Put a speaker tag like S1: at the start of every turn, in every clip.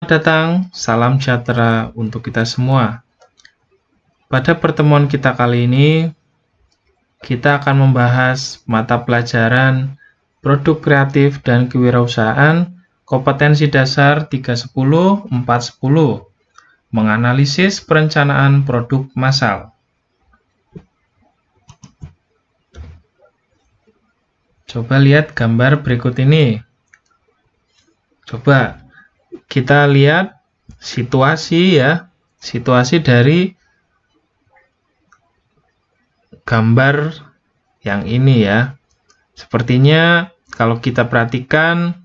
S1: Datang, salam sejahtera untuk kita semua. Pada pertemuan kita kali ini, kita akan membahas mata pelajaran Produk Kreatif dan Kewirausahaan Kompetensi Dasar 310 410, menganalisis perencanaan produk massal. Coba lihat gambar berikut ini. Coba kita lihat situasi dari gambar yang ini ya. Sepertinya kalau kita perhatikan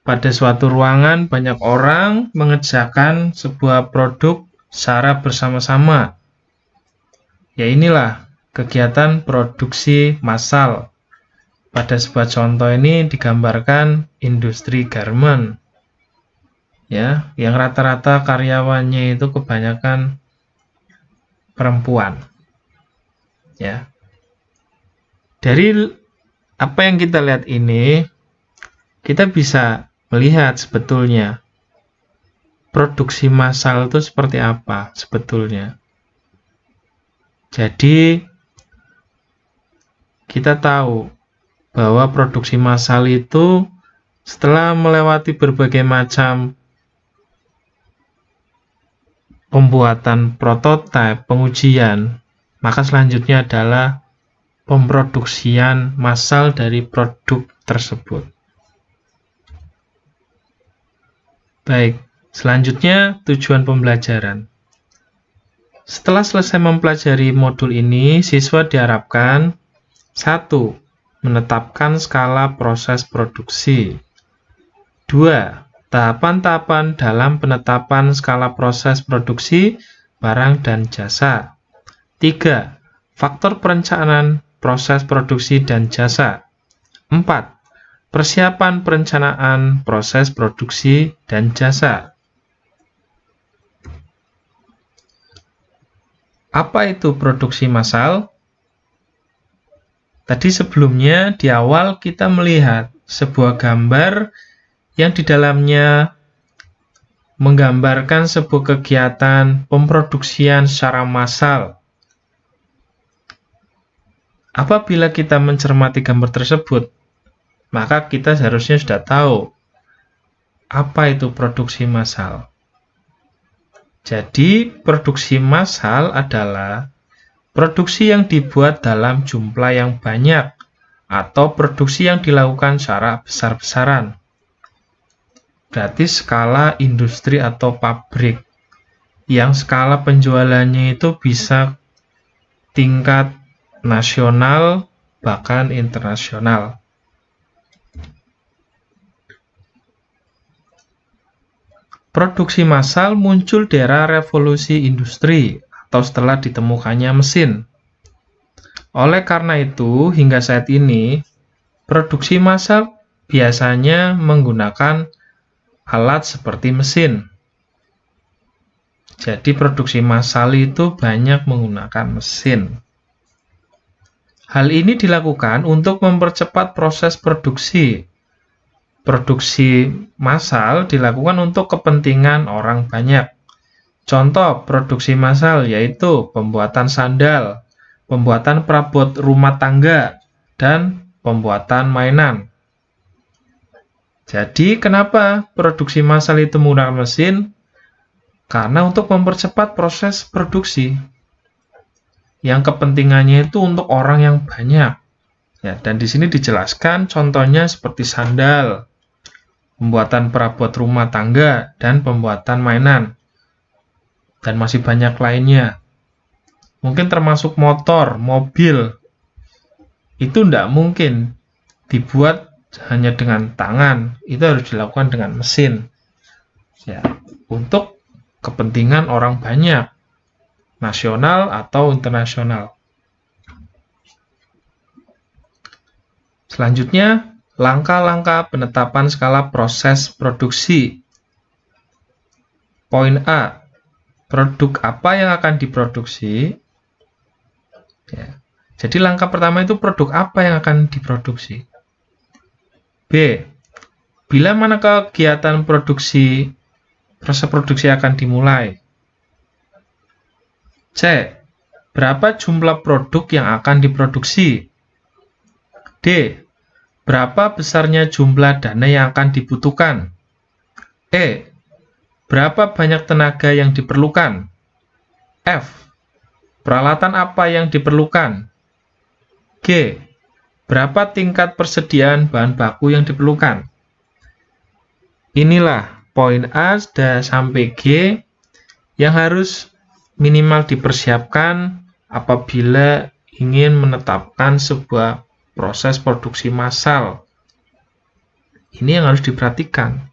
S1: pada suatu ruangan banyak orang mengerjakan sebuah produk secara bersama-sama. Ya inilah kegiatan produksi massal. Pada sebuah contoh ini digambarkan industri garment. Ya, yang rata-rata karyawannya itu kebanyakan perempuan. Ya. Dari apa yang kita lihat ini, kita bisa melihat sebetulnya produksi massal itu seperti apa sebetulnya. Jadi kita tahu bahwa produksi massal itu setelah melewati berbagai macam pembuatan prototipe, pengujian, maka selanjutnya adalah pemproduksian massal dari produk tersebut. Baik, selanjutnya tujuan pembelajaran. Setelah selesai mempelajari modul ini, siswa diharapkan 1. Menetapkan skala proses produksi. 2. Tahapan-tahapan dalam penetapan skala proses produksi barang dan jasa. 3. Faktor perencanaan proses produksi dan jasa. 4. Persiapan perencanaan proses produksi dan jasa. Apa itu produksi massal? Tadi sebelumnya di awal kita melihat sebuah gambar yang di dalamnya menggambarkan sebuah kegiatan pemproduksian secara massal. Apabila kita mencermati gambar tersebut, maka kita seharusnya sudah tahu apa itu produksi massal. Jadi, produksi massal adalah produksi yang dibuat dalam jumlah yang banyak atau produksi yang dilakukan secara besar-besaran. Berarti skala industri atau pabrik yang skala penjualannya itu bisa tingkat nasional bahkan internasional. Produksi massal muncul di era revolusi industri atau setelah ditemukannya mesin. Oleh karena itu, hingga saat ini, produksi massal biasanya menggunakan alat seperti mesin. Jadi, produksi massal itu banyak menggunakan mesin. Hal ini dilakukan untuk mempercepat proses produksi. Produksi massal dilakukan untuk kepentingan orang banyak. Contoh produksi massal yaitu pembuatan sandal, pembuatan perabot rumah tangga, dan pembuatan mainan. Jadi kenapa produksi massal itu menggunakan mesin? Karena untuk mempercepat proses produksi. Yang kepentingannya itu untuk orang yang banyak. Ya, dan di sini dijelaskan contohnya seperti sandal, pembuatan perabot rumah tangga, dan pembuatan mainan. Dan masih banyak lainnya. Mungkin termasuk motor, mobil. Itu tidak mungkin dibuat hanya dengan tangan. Itu harus dilakukan dengan mesin. Ya, untuk kepentingan orang banyak, nasional atau internasional. Selanjutnya, langkah-langkah penetapan skala proses produksi. Poin A. Produk apa yang akan diproduksi? Ya. Jadi langkah pertama itu produk apa yang akan diproduksi? B. Bila mana kegiatan produksi, proses produksi akan dimulai? C. Berapa jumlah produk yang akan diproduksi? D. Berapa besarnya jumlah dana yang akan dibutuhkan? E. Berapa banyak tenaga yang diperlukan? F. Peralatan apa yang diperlukan? G. Berapa tingkat persediaan bahan baku yang diperlukan? Inilah poin A sampai G yang harus minimal dipersiapkan apabila ingin menetapkan sebuah proses produksi massal. Ini yang harus diperhatikan.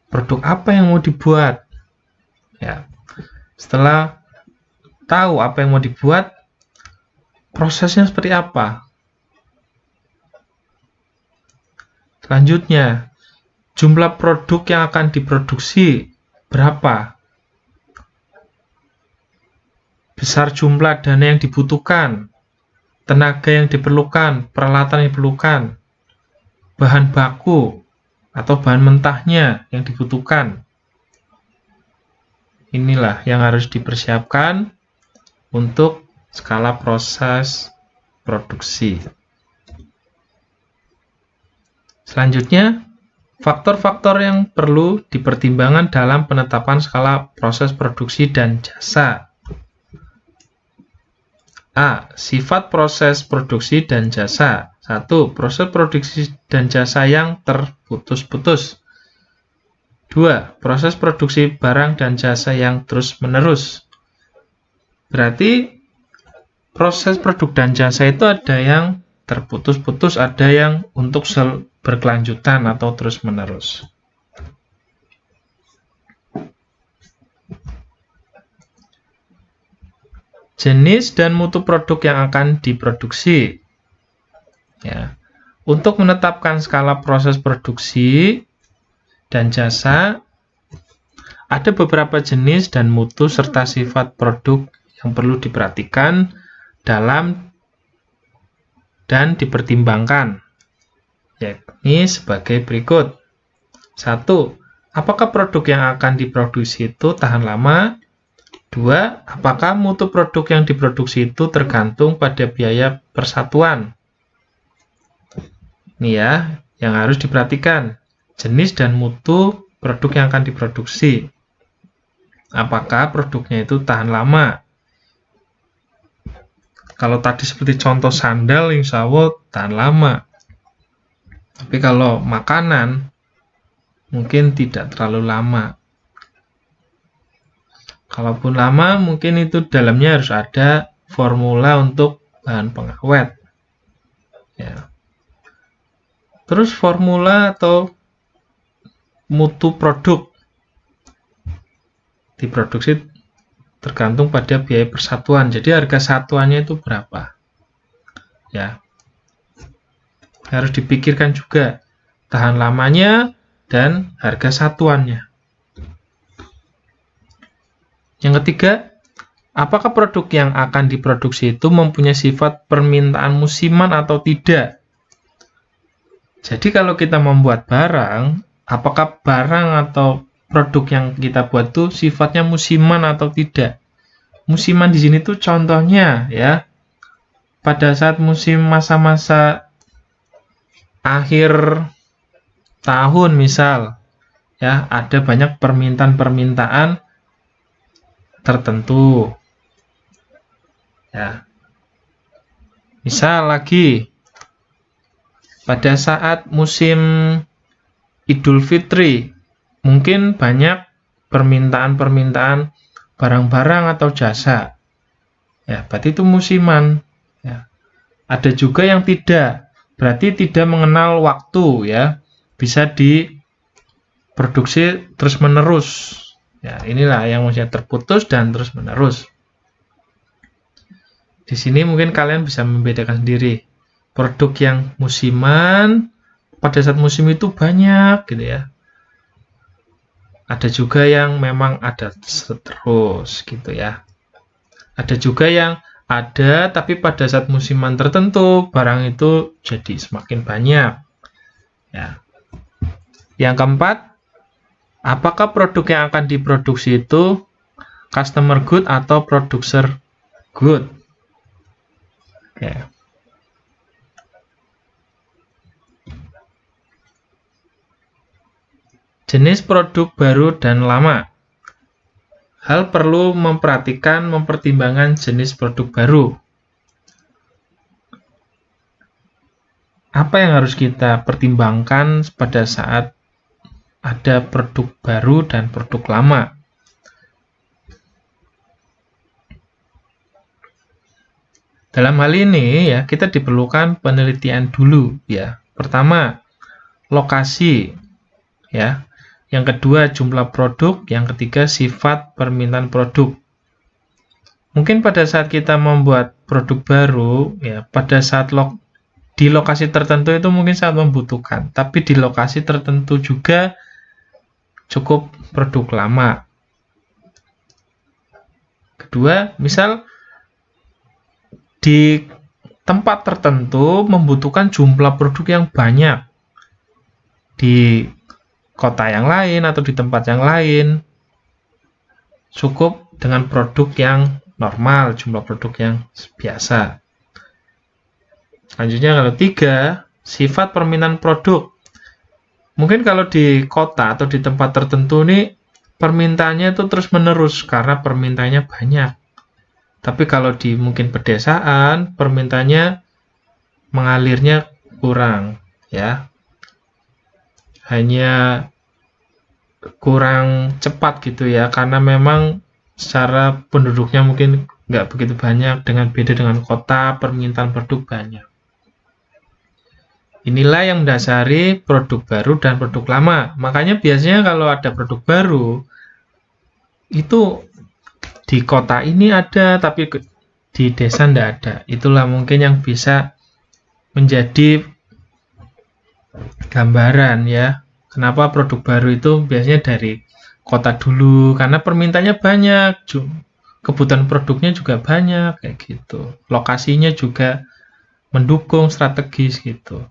S1: Produk apa yang mau dibuat? Ya. Setelah tahu apa yang mau dibuat, prosesnya seperti apa? Selanjutnya, jumlah produk yang akan diproduksi berapa? Besar jumlah dana yang dibutuhkan, tenaga yang diperlukan, peralatan yang diperlukan, bahan baku atau bahan mentahnya yang dibutuhkan. Inilah yang harus dipersiapkan untuk skala proses produksi. Selanjutnya, faktor-faktor yang perlu dipertimbangkan dalam penetapan skala proses produksi dan jasa. A. Sifat proses produksi dan jasa. 1. Proses produksi dan jasa yang terputus-putus. 2. Proses produksi barang dan jasa yang terus-menerus. Berarti proses produk dan jasa itu ada yang terputus-putus, ada yang untuk berkelanjutan atau terus-menerus. Jenis dan mutu produk yang akan diproduksi. Ya. Untuk menetapkan skala proses produksi dan jasa, ada beberapa jenis dan mutu serta sifat produk yang perlu diperhatikan dalam dan dipertimbangkan, yakni sebagai berikut. 1. Apakah produk yang akan diproduksi itu tahan lama? 2. Apakah mutu produk yang diproduksi itu tergantung pada biaya persatuan? Ini ya, yang harus diperhatikan. Jenis dan mutu produk yang akan diproduksi. Apakah produknya itu tahan lama? Kalau tadi seperti contoh sandal, insya Allah tahan lama. Tapi kalau makanan, mungkin tidak terlalu lama. Kalaupun lama, mungkin itu dalamnya harus ada formula untuk bahan pengawet. Ya. Terus formula atau mutu produk diproduksi tergantung pada biaya persatuan. Jadi harga satuannya itu berapa? Ya. Harus dipikirkan juga tahan lamanya dan harga satuannya. Yang ketiga, apakah produk yang akan diproduksi itu mempunyai sifat permintaan musiman atau tidak? Jadi kalau kita membuat barang, apakah barang atau produk yang kita buat itu sifatnya musiman atau tidak? Musiman di sini tuh contohnya ya, pada saat musim masa-masa akhir tahun misal, ya ada banyak permintaan-permintaan tertentu. Ya. Misal lagi pada saat musim Idul Fitri, mungkin banyak permintaan-permintaan barang-barang atau jasa. Ya, berarti itu musiman. Ya. Ada juga yang tidak, berarti tidak mengenal waktu ya. Bisa diproduksi terus-menerus. Ya, inilah yang maksudnya terputus dan terus-menerus. Di sini mungkin kalian bisa membedakan sendiri. Produk yang musiman, pada saat musim itu banyak gitu ya. Ada juga yang memang ada terus gitu ya. Ada juga yang ada tapi pada saat musiman tertentu barang itu jadi semakin banyak. Ya. Yang keempat, apakah produk yang akan diproduksi itu customer good atau producer good? Oke. Jenis produk baru dan lama. Hal perlu mempertimbangkan jenis produk baru. Apa yang harus kita pertimbangkan pada saat ada produk baru dan produk lama? Dalam hal ini ya, kita diperlukan penelitian dulu ya. Pertama, lokasi ya. Yang kedua, jumlah produk. Yang ketiga, sifat permintaan produk. Mungkin pada saat kita membuat produk baru, ya, pada saat di lokasi tertentu itu mungkin sangat membutuhkan. Tapi di lokasi tertentu juga cukup produk lama. Kedua, misal di tempat tertentu membutuhkan jumlah produk yang banyak. Di kota yang lain atau di tempat yang lain cukup dengan produk yang normal, jumlah produk yang biasa. Selanjutnya kalau 3, sifat permintaan produk. Mungkin kalau di kota atau di tempat tertentu nih permintaannya itu terus menerus karena permintaannya banyak. Tapi kalau di mungkin pedesaan permintaannya mengalirnya kurang ya. Hanya kurang cepat gitu ya, karena memang secara penduduknya mungkin nggak begitu banyak, beda dengan kota, permintaan produk banyak. Inilah yang mendasari produk baru dan produk lama. Makanya biasanya kalau ada produk baru, itu di kota ini ada, tapi di desa nggak ada. Itulah mungkin yang bisa menjadi gambaran ya. Kenapa produk baru itu biasanya dari kota dulu, karena permintaannya banyak, kebutuhan produknya juga banyak, kayak gitu. Lokasinya juga mendukung strategis gitu.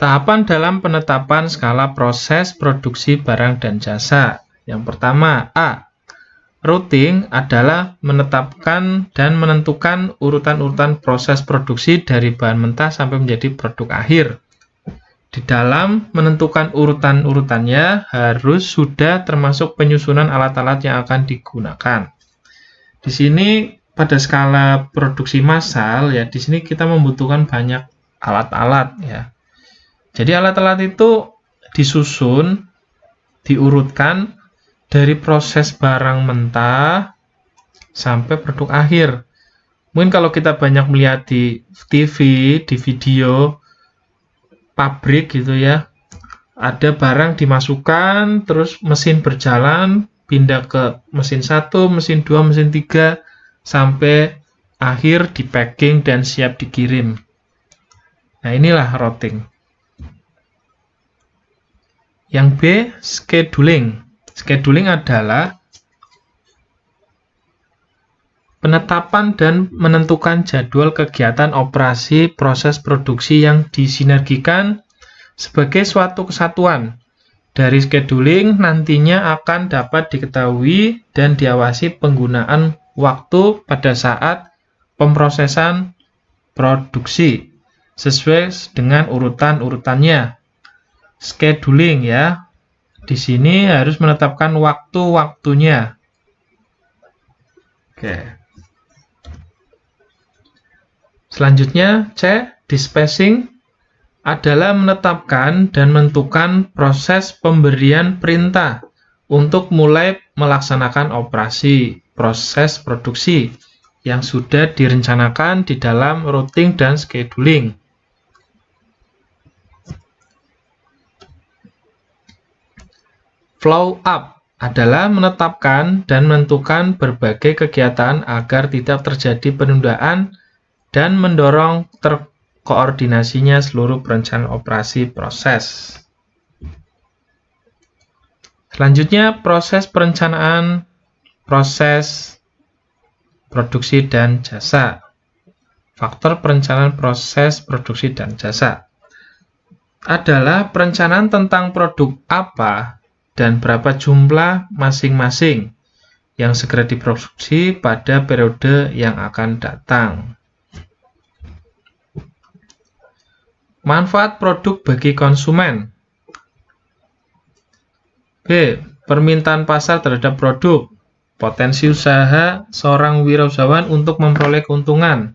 S1: Tahapan dalam penetapan skala proses produksi barang dan jasa. Yang pertama, A. Routing adalah menetapkan dan menentukan urutan-urutan proses produksi dari bahan mentah sampai menjadi produk akhir. Di dalam menentukan urutan-urutannya harus sudah termasuk penyusunan alat-alat yang akan digunakan. Di sini pada skala produksi massal ya, di sini kita membutuhkan banyak alat-alat ya. Jadi alat-alat itu disusun, diurutkan dari proses barang mentah sampai produk akhir. Mungkin kalau kita banyak melihat di TV, di video pabrik gitu ya, ada barang dimasukkan, terus mesin berjalan, pindah ke mesin 1, mesin 2, mesin 3, sampai akhir di packing dan siap dikirim. Nah inilah routing. Yang B, scheduling. Scheduling adalah penetapan dan menentukan jadwal kegiatan operasi proses produksi yang disinergikan sebagai suatu kesatuan. Dari scheduling nantinya akan dapat diketahui dan diawasi penggunaan waktu pada saat pemrosesan produksi sesuai dengan urutan-urutannya. Scheduling ya. Di sini harus menetapkan waktu-waktunya. Oke. Selanjutnya, C. Dispatching adalah menetapkan dan menentukan proses pemberian perintah untuk mulai melaksanakan operasi proses produksi yang sudah direncanakan di dalam routing dan scheduling. Flow up adalah menetapkan dan menentukan berbagai kegiatan agar tidak terjadi penundaan dan mendorong terkoordinasinya seluruh perencanaan operasi proses. Selanjutnya, proses perencanaan proses produksi dan jasa. Faktor perencanaan proses produksi dan jasa. adalah perencanaan tentang produk apa dan berapa jumlah masing-masing yang segera diproduksi pada periode yang akan datang. Manfaat produk bagi konsumen. B. Permintaan pasar terhadap produk. Potensi usaha seorang wirausahawan untuk memperoleh keuntungan.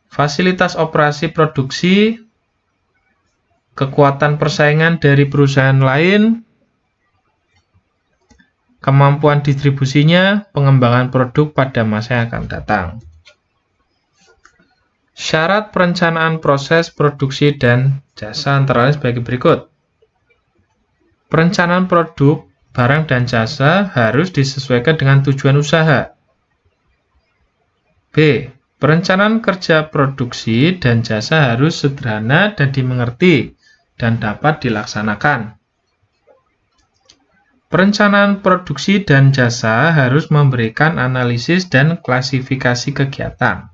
S1: Fasilitas operasi produksi, kekuatan persaingan dari perusahaan lain, kemampuan distribusinya, pengembangan produk pada masa yang akan datang. Syarat perencanaan proses produksi dan jasa antara lain sebagai berikut. Perencanaan produk, barang dan jasa harus disesuaikan dengan tujuan usaha. B. Perencanaan kerja produksi dan jasa harus sederhana dan dimengerti dan dapat dilaksanakan. Perencanaan produksi dan jasa harus memberikan analisis dan klasifikasi kegiatan.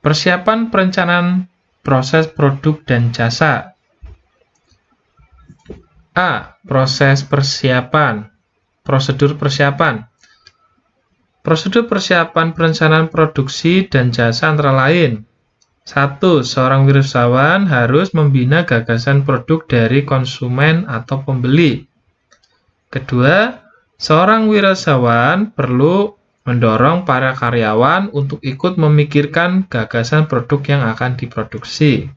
S1: Persiapan perencanaan proses produk dan jasa. A. Proses persiapan. Prosedur persiapan. Prosedur persiapan perencanaan produksi dan jasa antara lain. 1. Seorang wirausahawan harus membina gagasan produk dari konsumen atau pembeli. Kedua, seorang wirausahawan perlu mendorong para karyawan untuk ikut memikirkan gagasan produk yang akan diproduksi.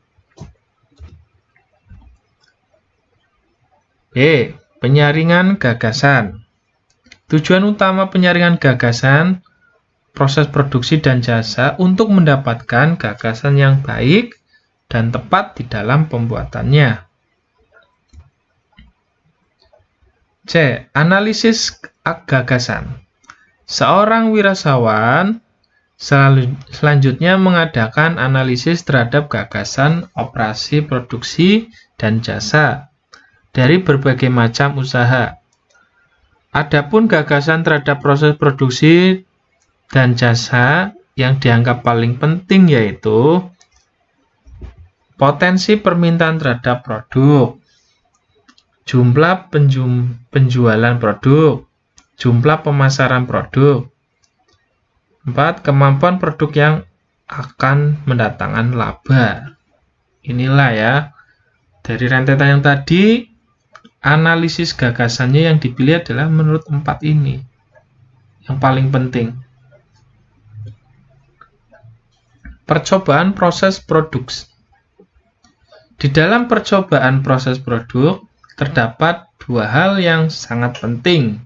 S1: B. Penyaringan gagasan. Tujuan utama penyaringan gagasan proses produksi dan jasa untuk mendapatkan gagasan yang baik dan tepat di dalam pembuatannya. C. Analisis gagasan. Seorang wirausahawan selanjutnya mengadakan analisis terhadap gagasan operasi produksi dan jasa dari berbagai macam usaha. Adapun gagasan terhadap proses produksi dan jasa yang dianggap paling penting yaitu potensi permintaan terhadap produk, jumlah penjualan produk, jumlah pemasaran produk. 4. Kemampuan produk yang akan mendatangkan laba. Inilah ya, dari rentetan yang tadi, analisis gagasannya yang dipilih adalah menurut 4 ini yang paling penting. Percobaan proses produksi. Di dalam percobaan proses produk terdapat 2 hal yang sangat penting,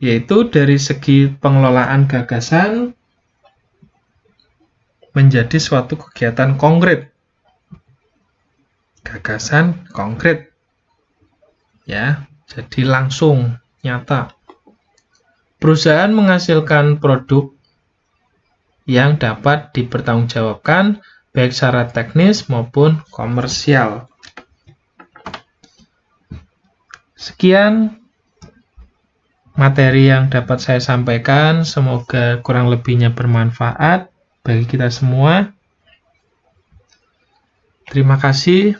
S1: yaitu dari segi pengelolaan gagasan menjadi suatu kegiatan konkret. Gagasan konkret. Ya, jadi langsung, nyata. Perusahaan menghasilkan produk yang dapat dipertanggungjawabkan baik secara teknis maupun komersial. Sekian materi yang dapat saya sampaikan, semoga kurang lebihnya bermanfaat bagi kita semua. Terima kasih,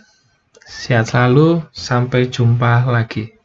S1: sehat selalu, sampai jumpa lagi.